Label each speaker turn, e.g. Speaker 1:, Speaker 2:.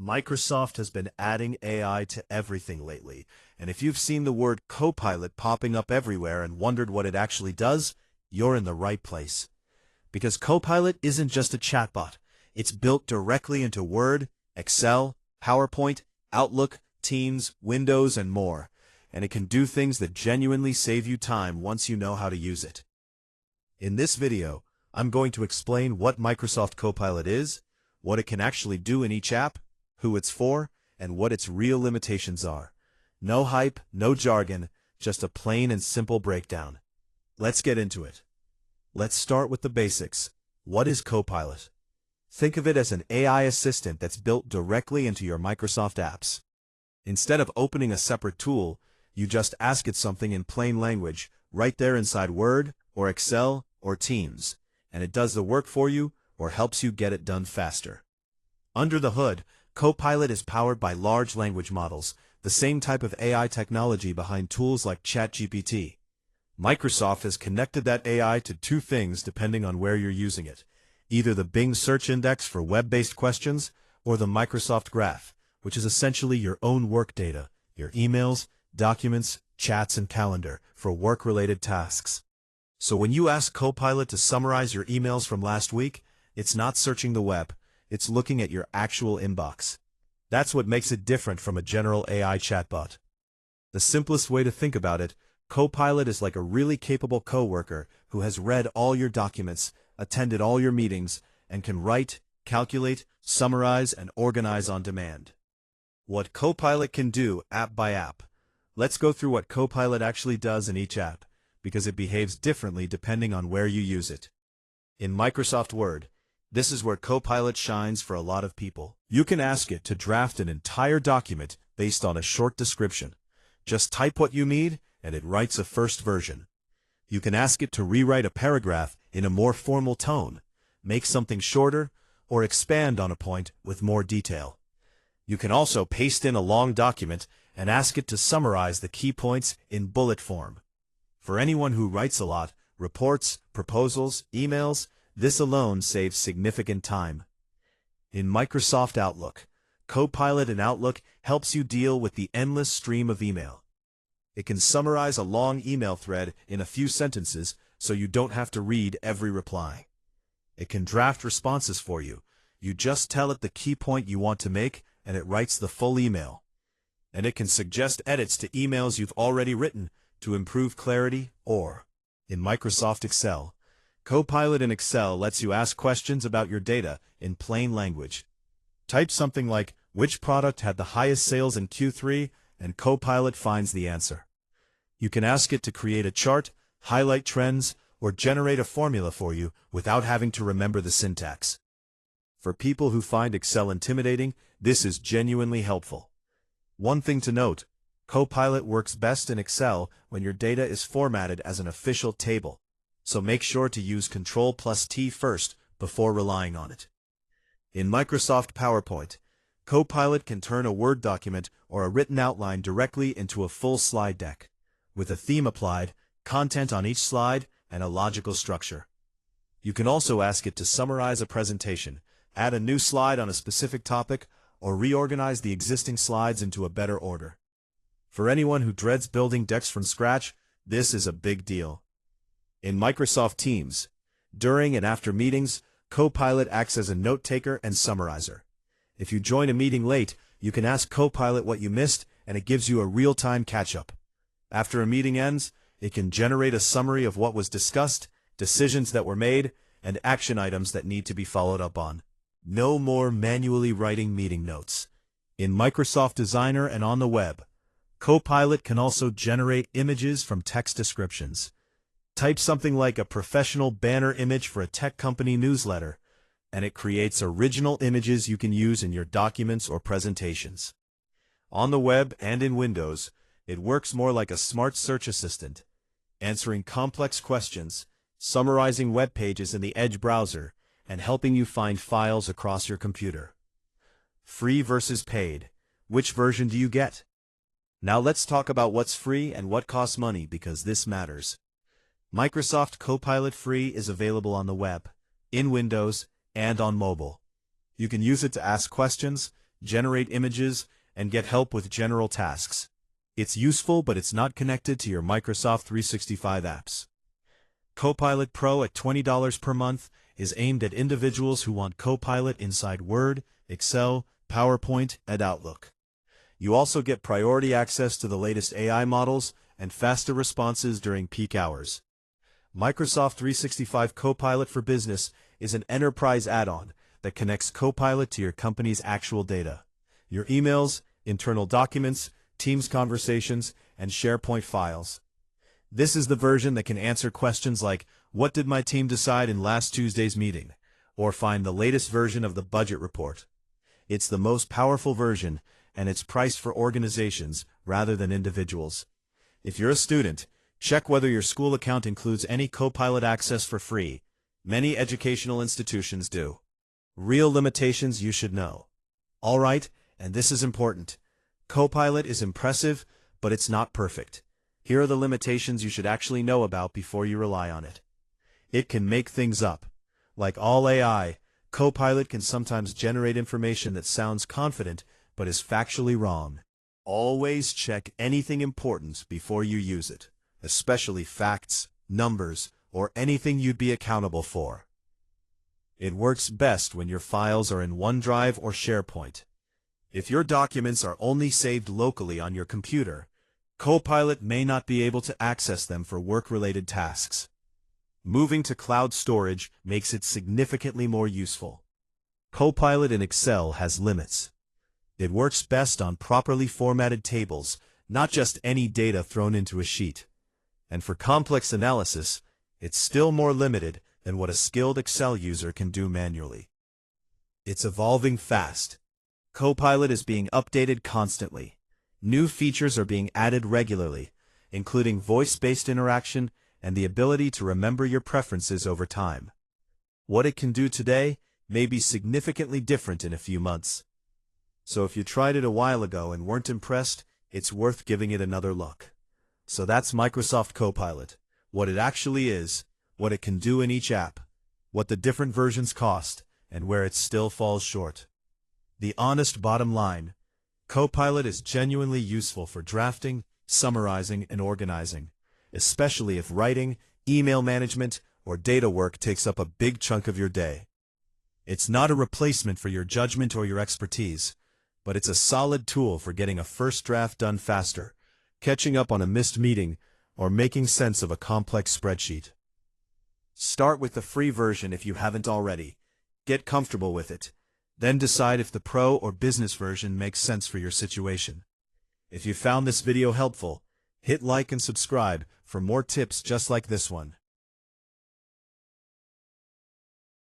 Speaker 1: Microsoft has been adding AI to everything lately, and if you've seen the word Copilot popping up everywhere and wondered what it actually does, you're in the right place. Because Copilot isn't just a chatbot. It's built directly into Word, Excel, PowerPoint, Outlook, Teams, Windows, and more, and it can do things that genuinely save you time once you know how to use it. In this video, I'm going to explain what Microsoft Copilot is, what it can actually do in each app, who it's for, and what its real limitations are. No hype, no jargon, just a plain and simple breakdown. Let's get into it. Let's start with the basics. What is Copilot? Think of it as an AI assistant that's built directly into your Microsoft apps. Instead of opening a separate tool, you just ask it something in plain language, right there inside Word, or Excel, or Teams, and it does the work for you or helps you get it done faster. Under the hood, Copilot is powered by large language models, the same type of AI technology behind tools like ChatGPT. Microsoft has connected that AI to two things depending on where you're using it, either the Bing search index for web-based questions or the Microsoft Graph, which is essentially your own work data, your emails, documents, chats, and calendar for work-related tasks. So when you ask Copilot to summarize your emails from last week, it's not searching the web, it's looking at your actual inbox. That's what makes it different from a general AI chatbot. The simplest way to think about it, Copilot is like a really capable coworker who has read all your documents, attended all your meetings, and can write, calculate, summarize, and organize on demand. What Copilot can do app by app. Let's go through what Copilot actually does in each app, because it behaves differently depending on where you use it. In Microsoft Word, this is where Copilot shines for a lot of people. You can ask it to draft an entire document based on a short description. Just type what you need, and it writes a first version. You can ask it to rewrite a paragraph in a more formal tone, make something shorter, or expand on a point with more detail. You can also paste in a long document and ask it to summarize the key points in bullet form. For anyone who writes a lot, reports, proposals, emails, this alone saves significant time. In Microsoft Outlook, Copilot in Outlook helps you deal with the endless stream of email. It can summarize a long email thread in a few sentences so you don't have to read every reply. It can draft responses for you. You just tell it the key point you want to make, and it writes the full email. And it can suggest edits to emails you've already written to improve clarity or, in Microsoft Excel, Copilot in Excel lets you ask questions about your data in plain language. Type something like, which product had the highest sales in Q3, and Copilot finds the answer. You can ask it to create a chart, highlight trends, or generate a formula for you without having to remember the syntax. For people who find Excel intimidating, this is genuinely helpful. One thing to note, Copilot works best in Excel when your data is formatted as an official table, so make sure to use Ctrl+T first before relying on it. In Microsoft PowerPoint, Copilot can turn a Word document or a written outline directly into a full slide deck, with a theme applied, content on each slide, and a logical structure. You can also ask it to summarize a presentation, add a new slide on a specific topic, or reorganize the existing slides into a better order. For anyone who dreads building decks from scratch, this is a big deal. In Microsoft Teams, during and after meetings, Copilot acts as a note-taker and summarizer. If you join a meeting late, you can ask Copilot what you missed, and it gives you a real-time catch-up. After a meeting ends, it can generate a summary of what was discussed, decisions that were made, and action items that need to be followed up on. No more manually writing meeting notes. In Microsoft Designer and on the web, Copilot can also generate images from text descriptions. Type something like a professional banner image for a tech company newsletter, and it creates original images you can use in your documents or presentations. On the web and in Windows, it works more like a smart search assistant, answering complex questions, summarizing web pages in the Edge browser, and helping you find files across your computer. Free versus paid. Which version do you get? Now let's talk about what's free and what costs money, because this matters. Microsoft Copilot Free is available on the web, in Windows, and on mobile. You can use it to ask questions, generate images, and get help with general tasks. It's useful, but it's not connected to your Microsoft 365 apps. Copilot Pro at $20 per month is aimed at individuals who want Copilot inside Word, Excel, PowerPoint, and Outlook. You also get priority access to the latest AI models and faster responses during peak hours. Microsoft 365 Copilot for Business is an enterprise add-on that connects Copilot to your company's actual data, your emails, internal documents, Teams conversations, and SharePoint files. This is the version that can answer questions like, "What did my team decide in last Tuesday's meeting?" or find the latest version of the budget report. It's the most powerful version, and it's priced for organizations rather than individuals. If you're a student, check whether your school account includes any Copilot access for free. Many educational institutions do. Real limitations you should know. All right, and this is important. Copilot is impressive, but it's not perfect. Here are the limitations you should actually know about before you rely on it. It can make things up. Like all AI, Copilot can sometimes generate information that sounds confident, but is factually wrong. Always check anything important before you use it, especially facts, numbers, or anything you'd be accountable for. It works best when your files are in OneDrive or SharePoint. If your documents are only saved locally on your computer, Copilot may not be able to access them for work-related tasks. Moving to cloud storage makes it significantly more useful. Copilot in Excel has limits. It works best on properly formatted tables, not just any data thrown into a sheet. And for complex analysis, it's still more limited than what a skilled Excel user can do manually. It's evolving fast. Copilot is being updated constantly. New features are being added regularly, including voice-based interaction and the ability to remember your preferences over time. What it can do today may be significantly different in a few months. So if you tried it a while ago and weren't impressed, it's worth giving it another look. So that's Microsoft Copilot, what it actually is, what it can do in each app, what the different versions cost, and where it still falls short. The honest bottom line, Copilot is genuinely useful for drafting, summarizing, and organizing, especially if writing, email management, or data work takes up a big chunk of your day. It's not a replacement for your judgment or your expertise, but it's a solid tool for getting a first draft done faster, catching up on a missed meeting, or making sense of a complex spreadsheet. Start with the free version if you haven't already. Get comfortable with it. Then decide if the pro or business version makes sense for your situation. If you found this video helpful, hit like and subscribe for more tips just like this one.